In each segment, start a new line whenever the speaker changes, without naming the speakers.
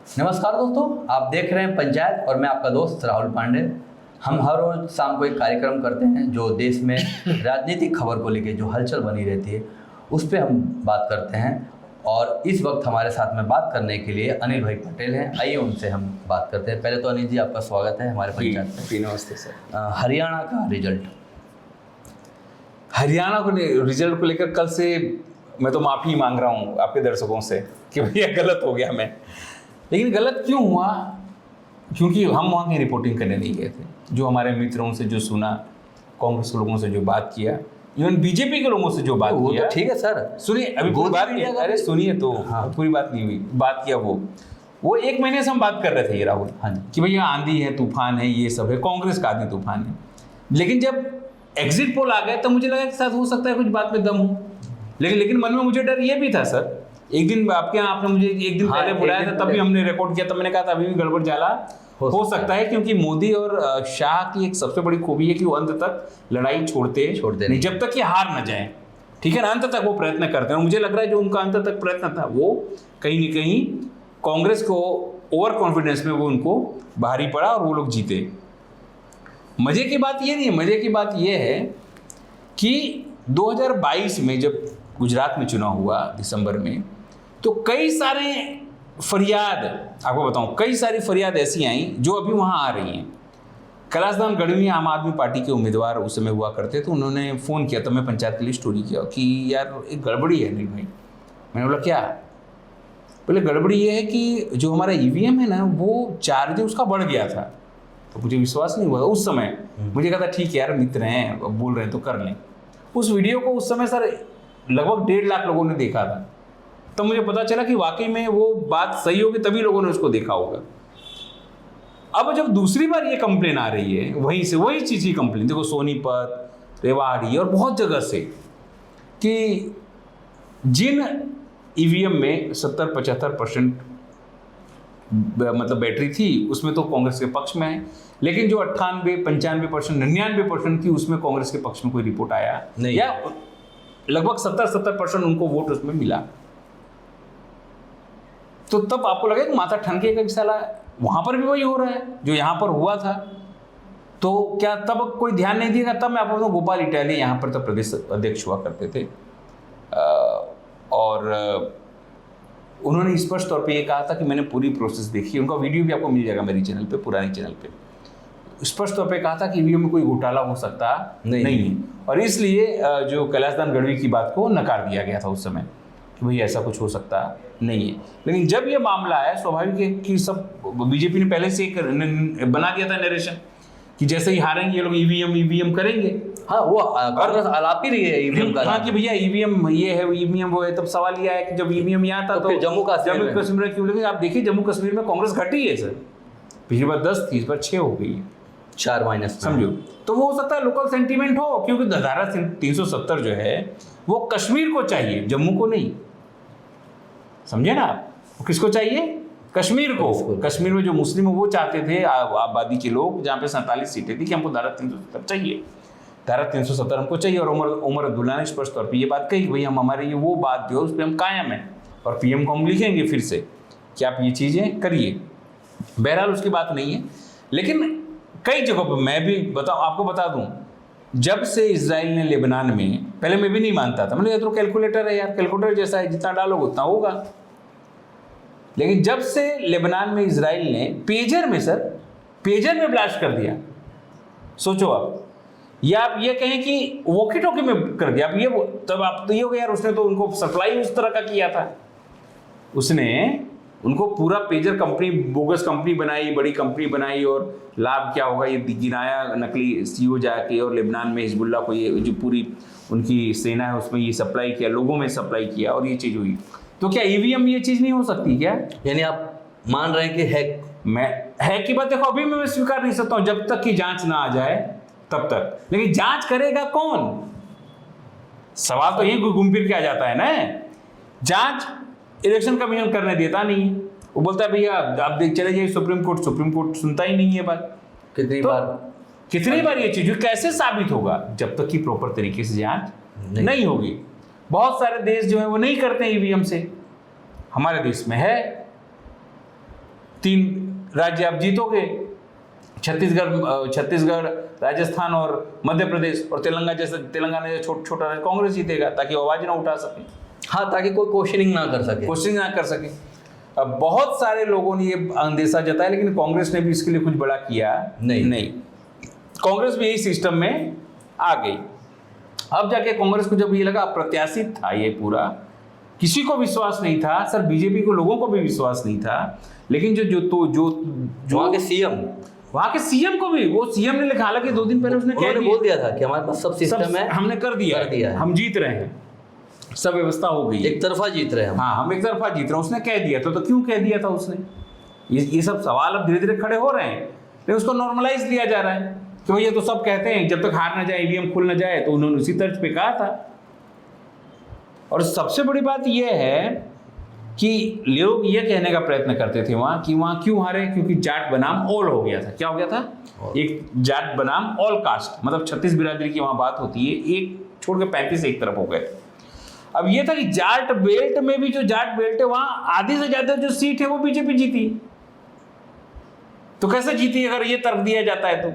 नमस्कार दोस्तों, आप देख रहे हैं पंचायत और मैं आपका दोस्त राहुल पांडे। हम हर रोज शाम को एक कार्यक्रम करते हैं जो देश में राजनीतिक खबर को लेकर जो हलचल बनी रहती है उस पर हम बात करते हैं। और इस वक्त हमारे साथ में बात करने के लिए अनिल भाई पटेल हैं। आइए उनसे हम बात करते हैं। पहले तो अनिल जी, आपका स्वागत है हमारे पंचायत में।
नमस्ते सर।
हरियाणा का रिजल्ट,
हरियाणा को रिजल्ट को लेकर कल से मैं तो माफ़ी मांग रहा हूँ आपके दर्शकों से कि भैया गलत हो गया मैं। लेकिन गलत क्यों हुआ? क्योंकि हम वहाँ की रिपोर्टिंग करने नहीं गए थे। जो हमारे मित्रों से जो सुना, कांग्रेस के लोगों से जो बात किया, इवन बीजेपी के लोगों से जो बात किया,
तो ठीक है सर,
सुनिए अभी पूरी बात नहीं, अरे सुनिए तो, पूरी बात नहीं हुई। बात किया वो 1 महीने से हम बात कर रहे थे ये राहुल,
हाँ
कि भैया आंधी है, तूफान है, ये सब है, कांग्रेस का आंधी तूफान है। लेकिन जब एग्जिट पोल आ गए तब मुझे लगा कि शायद हो सकता है कुछ बात में दम हो। लेकिन मन में मुझे डर ये भी था सर। एक दिन आपके यहाँ आपने मुझे एक दिन पहले बुलाया था, तभी हमने रिकॉर्ड किया, तब मैंने कहा था अभी भी गड़बड़ जाला हो सकता है, क्योंकि मोदी और शाह की एक सबसे बड़ी खूबी है कि वो अंत तक लड़ाई छोड़ते नहीं, जब तक कि हार न जाए। ठीक है ना, अंत तक वो प्रयत्न करते हैं। मुझे लग रहा है जो उनका अंत तक प्रयत्न था वो कहीं न कहीं कांग्रेस को ओवर कॉन्फिडेंस में वो उनको भारी पड़ा और वो लोग जीते। मजे की बात ये नहीं है, मजे की बात ये है कि 2022 में जब गुजरात में चुनाव हुआ दिसंबर में, तो कई सारे फरियाद, आपको बताऊं, कई सारी फरियाद ऐसी आई जो अभी वहाँ आ रही हैं। कैलाशदान गढ़वी आम आदमी पार्टी के उम्मीदवार उस समय हुआ करते थे, उन्होंने फ़ोन किया, तब मैं पंचायत के लिए स्टोरी किया कि यार एक गड़बड़ी है। नहीं भाई, मैंने बोला क्या? पहले गड़बड़ी ये है कि जो हमारा ईवीएम है ना, वो चार्ज उसका बढ़ गया था। तो मुझे विश्वास नहीं हुआ उस समय। मुझे कहा था ठीक है यार, मित्र हैं, अब बोल रहे हैं तो कर लें। उस वीडियो को उस समय सर लगभग 1.5 लाख लोगों ने देखा था। तो मुझे पता चला कि वाकई में वो बात सही होगी, तभी लोगों ने उसको देखा होगा। अब जब दूसरी बार ये कंप्लेन आ रही है, वहीं से वही चीज़ की कंप्लेन, देखो सोनीपत, रेवाड़ी और बहुत जगह से, कि जिन ईवीएम में 70-75% मतलब बैटरी थी, उसमें तो कांग्रेस के पक्ष में है, लेकिन जो 98-95%, 99% थी, उसमें कांग्रेस के पक्ष में कोई रिपोर्ट आया नहीं, या लगभग 70% उनको वोट उसमें मिला। तो तब आपको लगेगा माथा ठनकेगा कि साला वहां पर भी वही हो रहा है जो यहां पर हुआ था। तो क्या तब कोई ध्यान नहीं दिएगा? तब मैं आपको बताऊं, गोपाल इटालिया यहाँ पर तब प्रदेश अध्यक्ष हुआ करते थे, और उन्होंने स्पष्ट तौर पे ये कहा था कि मैंने पूरी प्रोसेस देखी। उनका वीडियो भी आपको मिल जाएगा मेरी चैनल पे, पुरानी चैनल पे। स्पष्ट तौर पे कहा था कि ईवीएम में कोई घोटाला हो सकता नहीं है, और इसलिए जो कैलाशदान गढ़वी की बात को नकार दिया गया था उस समय कि भाई ऐसा कुछ हो सकता नहीं है। लेकिन जब ये मामला आया, स्वाभाविक है कि सब बीजेपी ने पहले से एक बना दिया था नरेशन कि जैसे ही हारेंगे ये लोग ईवीएम करेंगे।
हाँ, वो कांग्रेस आलाप ही रही है ईवीएम का।
हाँ कि भैया ईवीएम ये है, ईवीएम वो है। तब सवाल ये आया कि जब ईवीएम यहाँ था तो
जम्मू
कश्मीर में क्यों? लेकिन आप देखिए जम्मू कश्मीर में कांग्रेस घटी है सर। पिछली बार 10 थी, इस बार 6 हो गई है,
4 माइनस,
समझो। तो वो हो सकता है लोकल सेंटीमेंट हो, क्योंकि धारा 370 जो है वो कश्मीर को चाहिए, जम्मू को नहीं। समझे ना आप? वो किसको चाहिए? कश्मीर को। कश्मीर में जो मुस्लिम है वो चाहते थे, आबादी के लोग, जहाँ पे 47 सीटें थी, कि हमको धारा 370 चाहिए, धारा 370 हमको चाहिए। और उमर अब्दुल्ला ने स्पष्ट तौर पर ये बात कही कि भाई हम हमारे ये वो बात जो है उस पर हम कायम हैं, और पीएम को हम लिखेंगे फिर से कि आप ये चीज़ें करिए। बहरहाल उसकी बात नहीं है। लेकिन कई जगहों पर मैं भी आपको बता दूं, जब से इजराइल ने लेबनान में, पहले मैं भी नहीं मानता था, मैंने तो कैलकुलेटर है यार, कैलकुलेटर जैसा है, जितना डालोगे उतना होगा। लेकिन जब से लेबनान में इजराइल ने पेजर में ब्लास्ट कर दिया, सोचो आप, या आप ये कहें कि वॉकी टॉकी में कर दिया, आप ये तब आप तो ये हो गया यार, उसने तो उनको सप्लाई उस तरह का किया था, उसने उनको पूरा पेजर कंपनी, बोगस कंपनी बनाई, बड़ी कंपनी बनाई, और लाभ क्या होगा ये गिनाया नकली सीओ जाके, और लेबनान में हिजबुल्लाह को ये जो पूरी उनकी सेना है उसमें ये सप्लाई किया, लोगों में सप्लाई किया, और ये चीज़ हुई। तो क्या ईवीएम ये चीज़ नहीं हो सकती क्या?
यानी आप मान रहे हैं कि
हैक की बात देखो अभी मैं स्वीकार नहीं सकता हूँ, जब तक कि जांच ना आ जाए तब तक। लेकिन जांच करेगा कौन? सवाल तो यही घूम फिर के आ जाता है ना। जांच इलेक्शन कमीशन करने देता नहीं है, वो बोलता है भैया आप देख चले जाइए सुप्रीम कोर्ट सुनता ही नहीं है बात।
कितनी बार
ये चीज कैसे साबित होगा? जब तक कि प्रॉपर तरीके से जांच नहीं होगी। बहुत सारे देश जो है वो नहीं करते ईवीएम से, हमारे देश में है। 3 राज्य आप जीतोगे, छत्तीसगढ़, राजस्थान और मध्य प्रदेश, और तेलंगाना जैसा छोटा राज्य कांग्रेस जीतेगा, ताकि आवाज ना उठा सके।
हाँ, ताकि कोई क्वेश्चनिंग ना कर सके।
अब बहुत सारे लोगों ने ये अंदेशा जताया, लेकिन कांग्रेस ने भी इसके लिए कुछ बड़ा किया नहीं। कांग्रेस भी यही सिस्टम में आ गई। अब जाके कांग्रेस को जब ये लगा, अप्रत्याशित था ये पूरा, किसी को विश्वास नहीं था सर, बीजेपी को लोगों को भी विश्वास नहीं था, लेकिन जो वहाँ के सीएम को भी, वो सीएम ने लिखा, हालांकि 2 दिन पहले उसने
बोल दिया था कि हमारे पास सब सिस्टम है,
हमने कर दिया है, हम जीत रहे हैं, सब व्यवस्था हो गई,
एक तरफा जीत रहे हैं
हम एक तरफा जीत रहे हैं, उसने कह दिया। तो क्यों कह दिया था उसने? ये सब सवाल अब धीरे धीरे खड़े हो रहे हैं, लेकिन उसको नॉर्मलाइज लिया जा रहा है कि भैया तो सब कहते हैं जब तक हार ना जाए, ईवीएम खुल ना जाए, तो उन्होंने उसी तर्ज पे कहा था। और सबसे बड़ी बात यह है कि लोग ये कहने का प्रयत्न करते थे वहाँ कि वहाँ क्यों हारे, क्योंकि जाट बनाम ऑल हो गया था। क्या हो गया था? एक जाट बनाम ऑल कास्ट, मतलब 36 बिरादरी की वहाँ बात होती है, एक छोड़ के 35 एक तरफ हो गए। अब ये था कि जाट बेल्ट में भी, जो जाट बेल्ट है वहाँ आधी से ज्यादा जो सीट है वो बीजेपी जीती। तो कैसे जीती अगर ये तर्क दिया जाता है तो,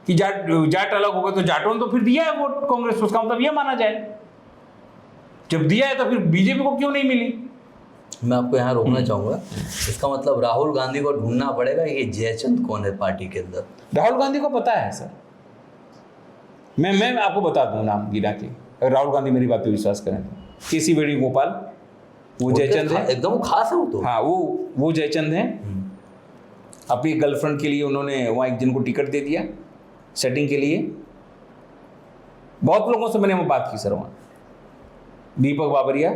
कि जाट अलग हो गए, तो जाटों ने तो फिर दिया है वोट कांग्रेस, उसका मतलब ये माना जाए। जब दिया है तो फिर बीजेपी को क्यों नहीं मिली?
मैं आपको यहाँ रोकना चाहूंगा। इसका मतलब राहुल गांधी को ढूंढना पड़ेगा, ये जयचंद कौन है पार्टी के अंदर?
राहुल गांधी को पता है सर, मैं आपको बता दूं नाम गिरा के, अगर राहुल गांधी मेरी बात पे विश्वास करें तो। केसी वेणुगोपाल, वो जयचंद है,
एकदम खास है वो तो।
हाँ, वो जयचंद है। अपनी गर्लफ्रेंड के लिए उन्होंने वहाँ एक जन को टिकट दे दिया सेटिंग के लिए। बहुत लोगों से मैंने वो बात की सर, वहाँ दीपक बाबरिया,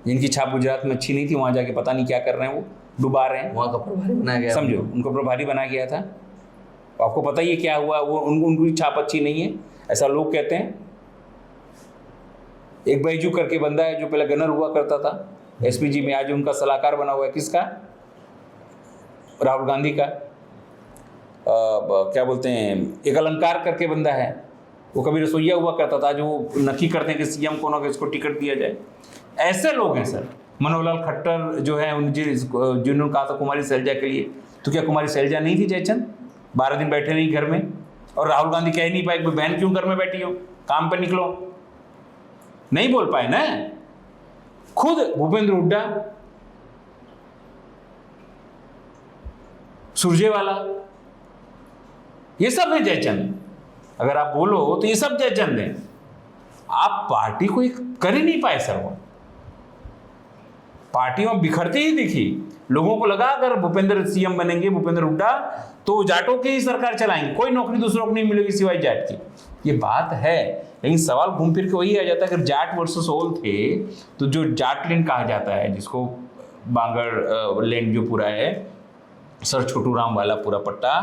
जिनकी छाप गुजरात में अच्छी नहीं थी, वहाँ जाके पता नहीं क्या कर रहे हैं, वो डुबा रहे हैं,
वहाँ का प्रभारी बनाया गया,
समझो, उनको प्रभारी बना गया था। आपको पता ही है क्या हुआ, वो उनकी छाप अच्छी नहीं है, ऐसा लोग कहते हैं। एक बैजू करके बंदा है जो पहले गनर हुआ करता था एसपीजी में, आज उनका सलाहकार बना हुआ है। किसका? राहुल गांधी का। क्या बोलते हैं, एक अलंकार करके बंदा है, वो कभी रसोईया हुआ करता था, जो नक्की करते हैं कि सीएम कौन होगा, इसको टिकट दिया जाए। ऐसे लोग हैं सर। मनोहरलाल खट्टर जो है, जिन्होंने कहा था कुमारी शैलजा के लिए, तो क्या कुमारी शैलजा नहीं थी जयचंद? 12 दिन बैठे नहीं घर में, और राहुल गांधी कह नहीं पाए कि बहन क्यों घर में बैठी हो, काम पर निकलो, नहीं बोल पाए ना। खुद भूपेंद्र हुड्डा, सुरजेवाला, ये सब है जयचंद। अगर आप बोलो तो ये सब जयचंद हैं। आप पार्टी को एक कर ही नहीं पाए सर। वो पार्टी में बिखरते ही दिखी। लोगों को लगा अगर भूपेंद्र सीएम बनेंगे, भूपेंद्र हुड्डा, तो जाटों की ही सरकार चलाएंगे, कोई नौकरी दूसरों को नहीं मिलेगी सिवाय जाट की। ये बात है, लेकिन सवाल घूम फिर के वही आ जाता है। अगर जाट वर्सेस ऑल थे, तो जो जाट लैंड कहा जाता है, जिसको बांगड़ लैंड जो पूरा है, सर छोटू राम वाला पूरा पट्टा,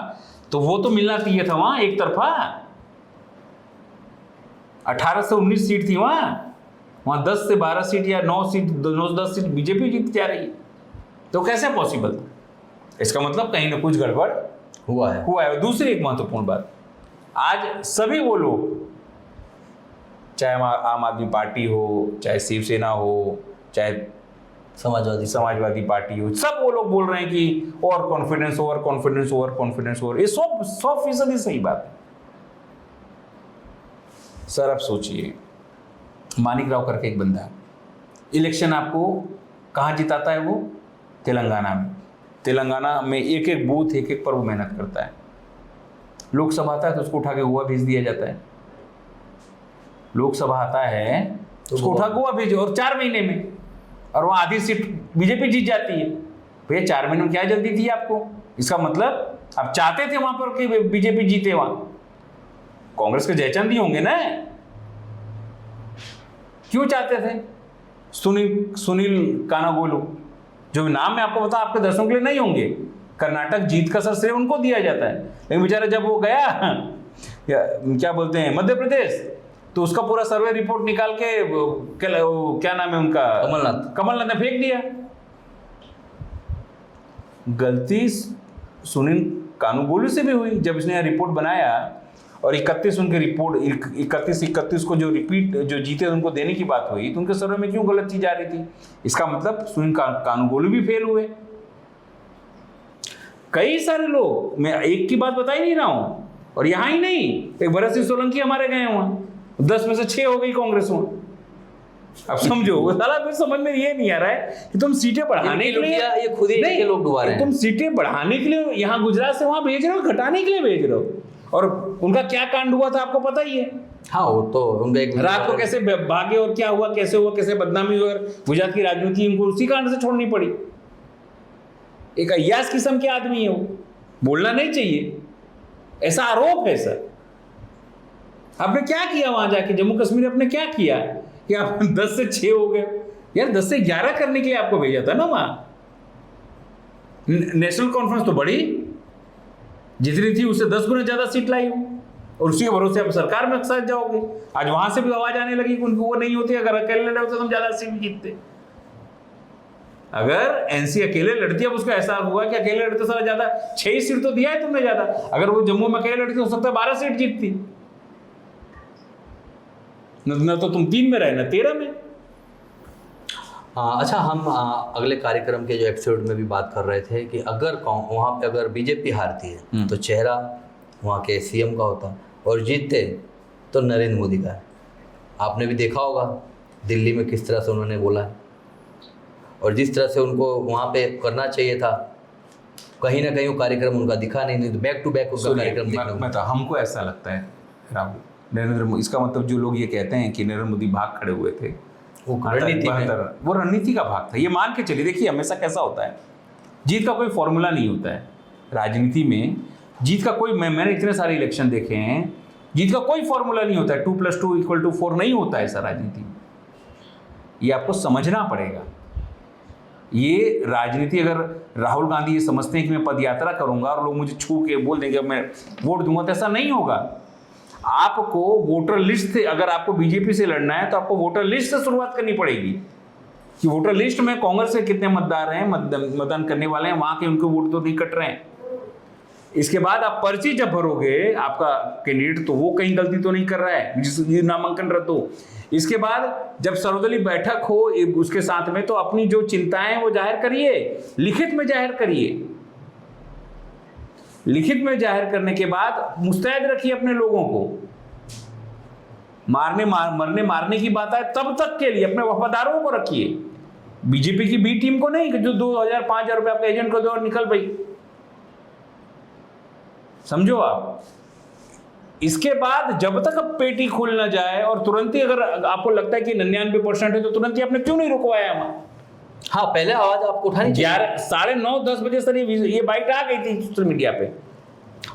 तो वो तो मिलना चाहिए था वहां एक तरफा। 18 से 19 सीट थी वहां 10 से 12 सीट या 9 सीट, 9-10 सीट बीजेपी जीत जा रही है। तो कैसे पॉसिबल? इसका मतलब कहीं ना कुछ गड़बड़ हुआ है। दूसरी एक महत्वपूर्ण बात, आज सभी वो लोग, चाहे आम आदमी पार्टी हो, चाहे शिवसेना हो, चाहे समाजवादी पार्टी हो, सब वो लोग बोल रहे हैं कि ओवर कॉन्फिडेंस। ये 100% सही बात है। सर आप सोचिए, मानिक राव करके एक बंदा, इलेक्शन आपको कहाँ जिताता है? वो तेलंगाना में एक एक बूथ, एक एक पर वो मेहनत करता है। लोकसभा आता है तो उसको उठा के गोवा भेज दिया जाता है। लोकसभा आता है तो उसको उठा गोवा भेजो, और 4 महीने में, और वहाँ आधी सीट बीजेपी जीत जाती है। भैया 4 महीने में क्या जल्दी थी आपको? इसका मतलब आप चाहते थे वहां पर कि बीजेपी जीते। वहां कांग्रेस के जयचंद ही होंगे ना? क्यों चाहते थे? सुनील कानागोलू, जो नाम मैं आपको बता, आपके दर्शकों के लिए नहीं होंगे। कर्नाटक जीत का सर श्रेय उनको दिया जाता है, लेकिन बेचारा जब वो गया क्या बोलते हैं मध्य प्रदेश, तो उसका पूरा सर्वे रिपोर्ट निकाल के क्या नाम है उनका, कमलनाथ ने फेंक दिया। गलती सुनील कानूगोलू से भी हुई। जब इसने रिपोर्ट बनाया और 31 उनके रिपोर्ट 31 को जो जीते उनको देने की बात हुई, तो उनके सर्वे में क्यों गलत चीज आ रही थी? इसका मतलब सुनील कानूगोलू भी फेल हुए। कई सारे लोग, मैं एक की बात बता ही नहीं रहा हूं। और यहां ही नहीं, एक भरत सिंह सोलंकी हमारे गए वहां, 10 में से 6 हो गई कांग्रेस वहां। अब समझो साला, फिर समझ में ये नहीं आ रहा है कि तुम सीटें बढ़ाने के लिए,
ये खुद ही के लोग डुबा रहे हैं।
तुम सीटें बढ़ाने के लिए यहाँ गुजरात से वहां भेज रहे हो, घटाने के लिए भेज रहे हो। और उनका क्या कांड हुआ था आपको पता ही है।
हाँ, वो तो उनका एक
रात को कैसे भागे और क्या हुआ, कैसे हुआ, कैसे बदनामी हुई, और गुजरात की राजनीति उनको उसी कांड से छोड़नी पड़ी। एक अय्यास किस्म के आदमी है वो, बोलना नहीं चाहिए, ऐसा आरोप है सर। आपने क्या किया वहां जाके जम्मू कश्मीर, आपने क्या किया कि आप 10 से 6 हो गए? यार 10 से 11 करने के लिए आपको भेजा था ना वहां। नेशनल कॉन्फ्रेंस तो बड़ी, जितनी थी उससे 10 गुना ज्यादा सीट लाई हो, और उसी के भरोसे आप सरकार में साथ जाओगे। आज वहां से भी आवाज आने लगी कि उनको वो नहीं होती, अगर अकेले लड़े होते तो हम ज्यादा सीट जीतते। अगर एनसी अकेले लड़ती, अब उसको एहसास हुआ कि अकेले लड़ते सारा ज्यादा, 6 सीट तो दिया है तुमने ज्यादा। अगर वो जम्मू में अकेले लड़ती हो सकता है 12 सीट जीतती, न तो तुम 3 में रहे न 13 में।
अच्छा, हम अगले कार्यक्रम के जो एपिसोड में भी बात कर रहे थे कि अगर वहाँ पे अगर बीजेपी हारती है तो चेहरा वहाँ के सीएम का होता, और जीतते तो नरेंद्र मोदी का है। आपने भी देखा होगा दिल्ली में किस तरह से उन्होंने बोला है, और जिस तरह से उनको वहाँ पे करना चाहिए था, कहीं ना कहीं वो कार्यक्रम उनका दिखा नहीं तो बैक टू बैक उसका कार्यक्रम देखना।
तो हमको ऐसा लगता है राहुल, नरेंद्र मोदी, इसका मतलब जो लोग ये कहते हैं कि नरेंद्र मोदी भाग खड़े हुए थे, वो रणनीति का भाग था। ये मान के चलिए, देखिए हमेशा कैसा होता है, जीत का कोई फॉर्मूला नहीं होता है राजनीति में। जीत का कोई, मैंने इतने सारे इलेक्शन देखे हैं, जीत का कोई फॉर्मूला नहीं होता है। 2+2 = 4 नहीं होता है ऐसा राजनीति में। ये आपको समझना पड़ेगा। ये राजनीति, अगर राहुल गांधी ये समझते हैं कि मैं पदयात्रा करूंगा और लोग मुझे छू के बोल देंगे मैं वोट दूंगा, तो ऐसा नहीं होगा। आपको वोटर लिस्ट से, अगर आपको बीजेपी से लड़ना है तो आपको वोटर लिस्ट से शुरुआत करनी पड़ेगी कि वोटर लिस्ट में कांग्रेस से कितने मतदार हैं, मतदान करने वाले हैं, वहां के उनके वोट तो नहीं कट रहे हैं। इसके बाद आप पर्ची जब भरोगे आपका कैंडिडेट, तो वो कहीं गलती तो नहीं कर रहा है जिस नामांकन रद्द हो। इसके बाद जब सर्वदलीय बैठक हो उसके साथ में, तो अपनी जो चिंताएं वो जाहिर करिए, लिखित में जाहिर करिए। लिखित में जाहिर करने के बाद मुस्तैद रखिए अपने लोगों को। मरने मारने की बात है तब तक के लिए अपने वफादारों को रखिए, बीजेपी की बी टीम को नहीं कि जो 2000-5000 रुपए आपके एजेंट को दो और निकल भाई। समझो आप। इसके बाद जब तक अब पेटी खुल ना जाए, और तुरंत ही अगर आपको लगता है कि 99% है तो तुरंत ही आपने क्यों नहीं रुकवाया वहां?
हाँ, पहले आवाज आपको उठानी चाहिए।
9:30-10 बजे सर ये बाइट आ गई थी सोशल मीडिया पे।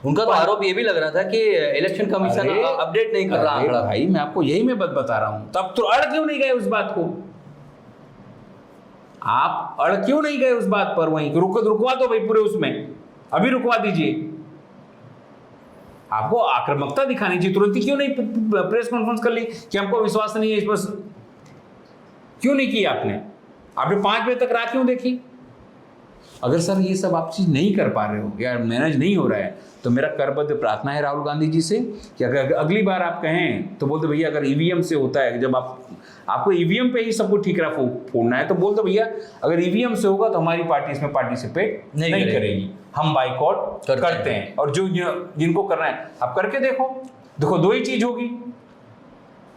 उनका तो आरोप ये भी लग रहा था कि इलेक्शन कमीशन अपडेट नहीं कर रहा आंकड़ा।
भाई मैं आपको यही मैं बता रहा हूं, तब तो अड़ क्यों नहीं गए उस बात को? आप अड़ क्यों नहीं गए उस बात पर? वहीं रुकवा दो भाई पूरे, उसमें अभी रुकवा दीजिए। आपको आक्रामकता दिखानी चाहिए, तुरंत ही क्यों नहीं प्रेस कॉन्फ्रेंस कर ली कि हमको विश्वास नहीं है इस पर? क्यों नहीं की आपने? आपने 5 बजे तक रात क्यों देखी? अगर सर ये सब आप चीज नहीं कर पा रहे हो या मैनेज नहीं हो रहा है, तो मेरा करबद्ध प्रार्थना है राहुल गांधी जी से कि अगर अगली बार आप कहें तो बोल दो भैया, अगर ईवीएम से होता है, जब आपको ईवीएम पे ही सब कुछ ठीकरा फोड़ना है, तो बोल दो भैया अगर ईवीएम से होगा तो हमारी पार्टी इसमें पार्टिसिपेट नहीं करेगी, हम बाइकआउट करते हैं। और जो जिनको करना है आप करके देखो 2 ही चीज होगी।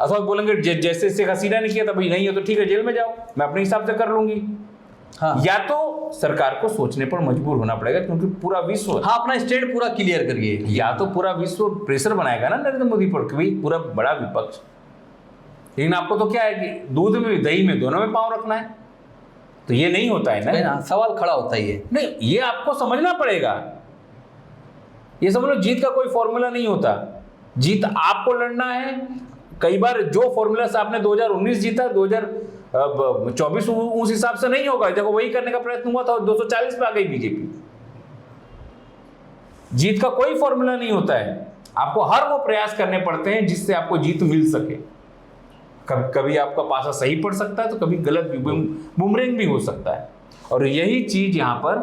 अथवा बोलेंगे जैसे शेख हसीना ने किया था, भाई नहीं हो तो ठीक है जेल में जाओ, मैं अपने हिसाब से कर लूंगी। हाँ। या तो सरकार को सोचने पर मजबूर होना पड़ेगा, क्योंकि पूरा विश्व,
हाँ, अपना स्टेट पूरा क्लियर करिए।
या तो पूरा विश्व प्रेशर बनाएगा ना नरेंद्र मोदी पर कि भाई पूरा बड़ा विपक्ष, लेकिन आपको तो क्या है कि दूध में दही में दोनों में पांव रखना है, तो ये नहीं होता है ना।
सवाल खड़ा होता है ये
नहीं, ये आपको समझना पड़ेगा। ये समझ लो जीत का कोई फॉर्मूला नहीं होता, जीत आपको लड़ना है। कई बार जो फॉर्मूला से आपने 2019 जीता, 2024 उस हिसाब से नहीं होगा। देखो वही करने का प्रयत्न हुआ था, 240 पे आ गई बीजेपी। जीत का कोई फॉर्मूला नहीं होता है, आपको हर वो प्रयास करने पड़ते हैं जिससे आपको जीत मिल सके। कभी आपका पासा सही पड़ सकता है तो कभी गलत भी, बुमरेंग भी हो सकता है। और यही चीज यहां पर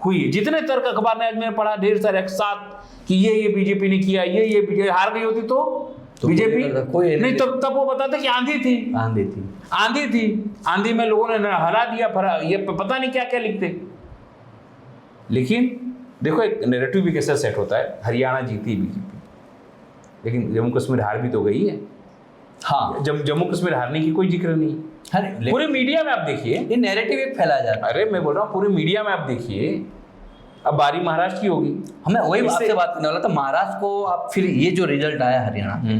हुई। जितने तर्क अखबार ने आज मैंने पढ़ा ढेर सारे एक साथ कि ये बीजेपी ने किया, ये बीजेपी हार गई होती तो बीजेपी नहीं, तब वो बताते कि आंधी थी, आंधी में लोगों ने हरा दिया, ये पता नहीं क्या क्या लिखते। लेकिन देखो एक नैरेटिव भी कैसा सेट होता है, हरियाणा जीती बीजेपी, लेकिन जम्मू कश्मीर हार भी तो गई है।
हाँ,
जम्मू कश्मीर हारने की कोई जिक्र नहीं।
अरे
पूरे मीडिया में आप देखिए,
ये नैरेटिव एक फैलाया जाता है।
अरे मैं बोल रहा हूँ पूरे मीडिया में आप देखिए, अब बारी महाराष्ट्र की होगी।
हमें वही
इससे-
आपसे बात करने वाला था, महाराष्ट्र को आप फिर ये जो रिजल्ट आया हरियाणा,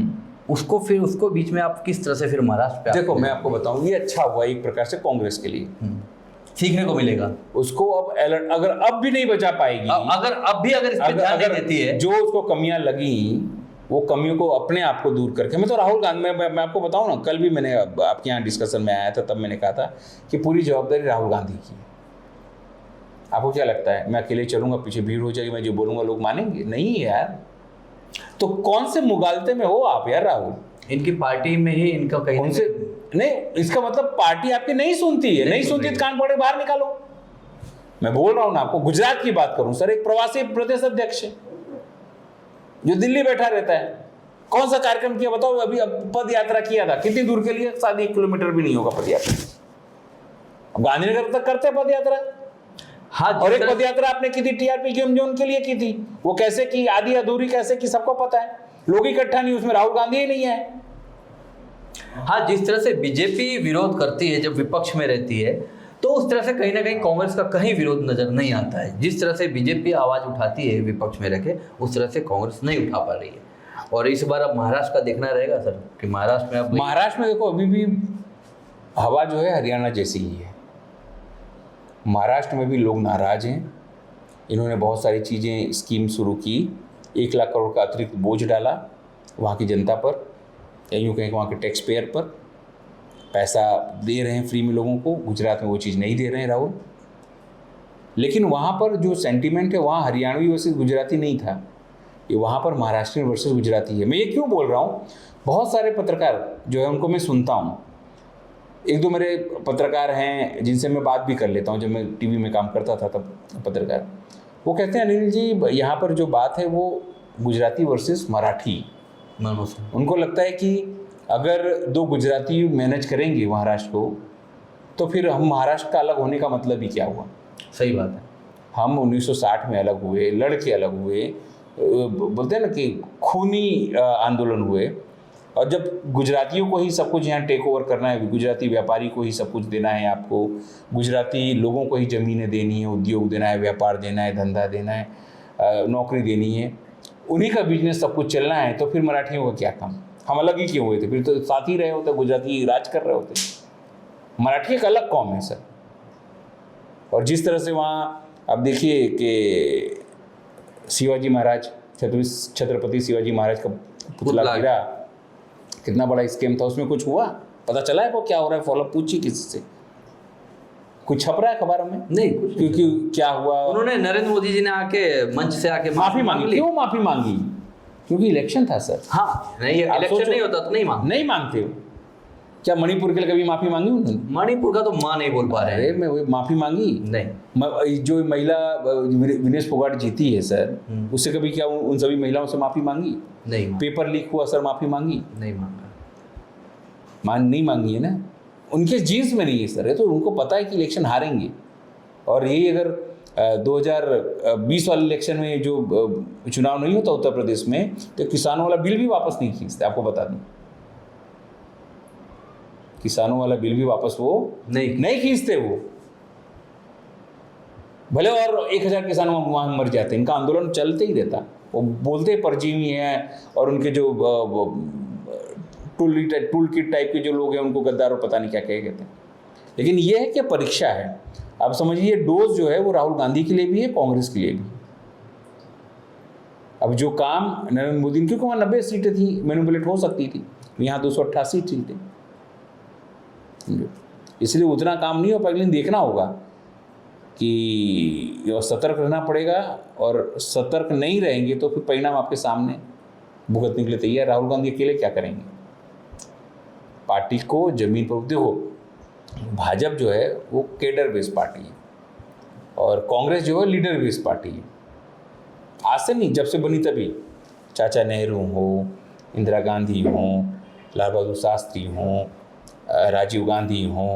उसको फिर उसको बीच में आप किस तरह से फिर महाराष्ट्र पे
देखो मैं आपको बताऊं, ये अच्छा हुआ एक प्रकार से कांग्रेस के लिए,
सीखने को मिलेगा।
उसको अब अलर्ट, अगर अब भी नहीं बचा पाएगी,
अगर इस पे ध्यान नहीं देती है,
जो उसको कमियां लगी वो कमियों को अपने आप को दूर करके, मैं तो राहुल गांधी, मैं आपको बताऊं ना, कल भी मैंने आपके यहाँ डिस्कशन में आया था, तब मैंने कहा था कि पूरी जवाबदारी राहुल गांधी की है। आपको क्या लगता है मैं अकेले चलूंगा, पीछे भीड़ हो जाएगी, मैं जो बोलूंगा लोग मानेंगे? नहीं यार। तो कौन से मुगालते में हो आप यार राहुल?
इनकी पार्टी में ही इनका कहीं
उनसे नहीं, इसका मतलब पार्टी आपकी नहीं सुनती है, नहीं सुनती तो कान पड़े बाहर निकालो। मैं बोल रहा हूं ना आपको, गुजरात की बात करूं सर, एक प्रवासी प्रदेश अध्यक्ष है जो दिल्ली बैठा रहता है, कौन सा कार्यक्रम किया बताओ? अभी पद यात्रा किया था, कितनी दूर के लिए? 1 किलोमीटर भी नहीं होगा पद यात्रा। गांधीनगर तक करते पद यात्रा।
हाँ,
और एक पद यात्रा आपने की थी टीआरपी गेम जोन के लिए की थी, वो कैसे की, आधी अधूरी कैसे की, सबको पता है। लोग इकट्ठा नहीं, उसमें राहुल गांधी ही नहीं है।
हाँ, जिस तरह से बीजेपी विरोध करती है जब विपक्ष में रहती है, तो उस तरह से कहीं ना कहीं कांग्रेस का कहीं विरोध नजर नहीं आता है। जिस तरह से बीजेपी आवाज उठाती है विपक्ष में रखे, उस तरह से कांग्रेस नहीं उठा पा रही है। और इस बार अब महाराष्ट्र का देखना रहेगा सर, कि महाराष्ट्र में अब
महाराष्ट्र में देखो अभी भी हवा जो है हरियाणा जैसी ही है। महाराष्ट्र में भी लोग नाराज हैं। इन्होंने बहुत सारी चीज़ें स्कीम शुरू की, 1 लाख करोड़ का अतिरिक्त बोझ डाला वहाँ की जनता पर, या यूँ कहें वहाँ के टैक्स पेयर पर। पैसा दे रहे हैं फ्री में लोगों को, गुजरात में वो चीज़ नहीं दे रहे हैं राहुल। लेकिन वहाँ पर जो सेंटीमेंट है, वहाँ हरियाणवी वर्सेस गुजराती नहीं था, ये वहाँ पर महाराष्ट्रियन वर्सेस गुजराती है। मैं ये क्यों बोल रहा हूँ, बहुत सारे पत्रकार जो है उनको मैं सुनता हूँ, 1-2 मेरे पत्रकार हैं जिनसे मैं बात भी कर लेता हूँ, जब मैं टीवी में काम करता था तब पत्रकार, वो कहते हैं अनिल जी यहाँ पर जो बात है वो गुजराती वर्सेस मराठी। उनको लगता है कि अगर 2 गुजराती मैनेज करेंगे महाराष्ट्र को, तो फिर हम महाराष्ट्र का अलग होने का मतलब ही क्या हुआ?
सही बात है।
हम 1960 में अलग हुए, लड़के अलग हुए, बोलते हैं ना कि खूनी आंदोलन हुए, और जब गुजरातियों को ही सब कुछ यहाँ टेक ओवर करना है, गुजराती व्यापारी को ही सब कुछ देना है आपको, गुजराती लोगों को ही ज़मीनें देनी है, उद्योग देना है, व्यापार देना है, धंधा देना है, नौकरी देनी है, उन्हीं का बिजनेस सब कुछ चलना है, तो फिर मराठियों का क्या काम? हम अलग ही क्यों हुए थे? फिर तो साथ ही रहे होते, गुजराती राज कर रहे होते। मराठी एक अलग कौम है सर। और जिस तरह से वहाँ आप देखिए कि शिवाजी महाराज, छत्रपति शिवाजी महाराज का पुतला गिरा, कितना बड़ा स्कैम था, उसमें कुछ हुआ? पता चला है वो क्या हो रहा है? फॉलो पूछिए किसी से, कुछ छप रहा है खबरों में?
नहीं, कुछ
क्योंकि क्या हुआ,
उन्होंने नरेंद्र मोदी जी ने आके मंच से आके
माफी मांगी। क्यों माफी मांगी? क्योंकि इलेक्शन था सर।
हाँ, नहीं, इलेक्शन नहीं होता तो नहीं मांगते
हो। क्या मणिपुर के लिए कभी माफी मांगी उन्होंने?
मणिपुर का तो मां नहीं बोल पा रहे हैं।
मैं वही माफी मांगी
नहीं।
जो महिला विनेश फोगाट जीती है सर, उससे कभी क्या उन सभी महिलाओं से माफी मांगी?
नहीं।
पेपर लीक हुआ सर, माफी मांगी?
नहीं मांगा।
नहीं मांगी है ना, उनके जीन्स में नहीं है सर। ये तो उनको पता है कि इलेक्शन हारेंगे, और यही अगर 2020 वाले इलेक्शन में जो चुनाव नहीं होता उत्तर प्रदेश में, तो किसानों वाला बिल भी वापस नहीं खींचते। आपको बता दूं, किसानों वाला बिल भी वापस वो नहीं खींचते वो, भले और 1000 किसान वहां मर जाते, इनका आंदोलन चलते ही रहता। वो बोलते परजीवी हैं, और उनके जो टूल किट टाइप के जो लोग हैं उनको गद्दार और पता नहीं क्या कहते हैं। लेकिन ये है कि परीक्षा है। अब समझिए डोज जो है वो राहुल गांधी के लिए भी है, कांग्रेस के लिए भी। अब जो काम नरेंद्र मोदी, क्योंकि वहाँ 90 सीटें थी, मैनिपुलेट हो सकती थी, यहाँ 288 सीटें, इसलिए उतना काम नहीं हो पाएगा। लेकिन देखना होगा कि सतर्क रहना पड़ेगा, और सतर्क नहीं रहेंगे तो फिर परिणाम आपके सामने भुगतने के लिए तैयार। राहुल गांधी अकेले क्या करेंगे? पार्टी को जमीन पर देखो, भाजपा जो है वो केडर बेस्ड पार्टी है, और कांग्रेस जो है लीडर बेस्ड पार्टी है। आज से नहीं, जब से बनी तभी, चाचा नेहरू हो, इंदिरा गांधी हो, लाल बहादुर शास्त्री हो, राजीव गांधी हो,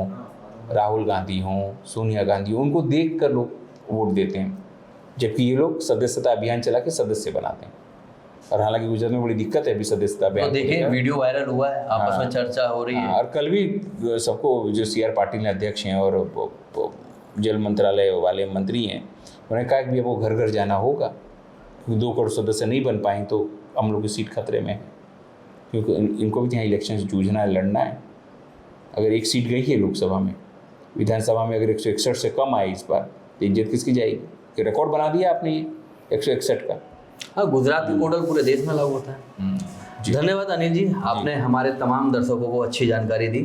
राहुल गांधी हो, सोनिया गांधी हो, उनको देख कर लोग वोट देते हैं। जबकि ये लोग सदस्यता अभियान चला के सदस्य बनाते हैं। और हालांकि गुजरात में बड़ी दिक्कत है अभी सदस्यता
तो
अभियान।
देखिए वीडियो वायरल हुआ है, आपस में चर्चा हो रही है।
और कल भी सबको जो CR पाटिल अध्यक्ष हैं और जल मंत्रालय वाले मंत्री हैं, उन्होंने कहा कि भी आपको घर घर जाना होगा, 2 करोड़ सदस्य नहीं बन पाए तो हम लोग की सीट खतरे में है, क्योंकि इनको भी यहाँ इलेक्शन से जूझना है, लड़ना है। अगर एक सीट गई है लोकसभा में, विधानसभा में अगर 161 से कम आए इस बार, तो इज्जत किसकी जाएगी? कि रिकॉर्ड बना दिया आपने ये 161 का।
हाँ, गुजरात का मॉडल पूरे देश में लागू होता है। धन्यवाद अनिल जी, आपने हमारे तमाम दर्शकों को अच्छी जानकारी दी।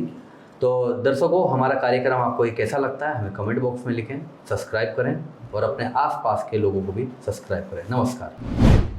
तो दर्शकों, हमारा कार्यक्रम आपको ये कैसा लगता है हमें कमेंट बॉक्स में लिखें, सब्सक्राइब करें और अपने आसपास के लोगों को भी सब्सक्राइब करें। नमस्कार।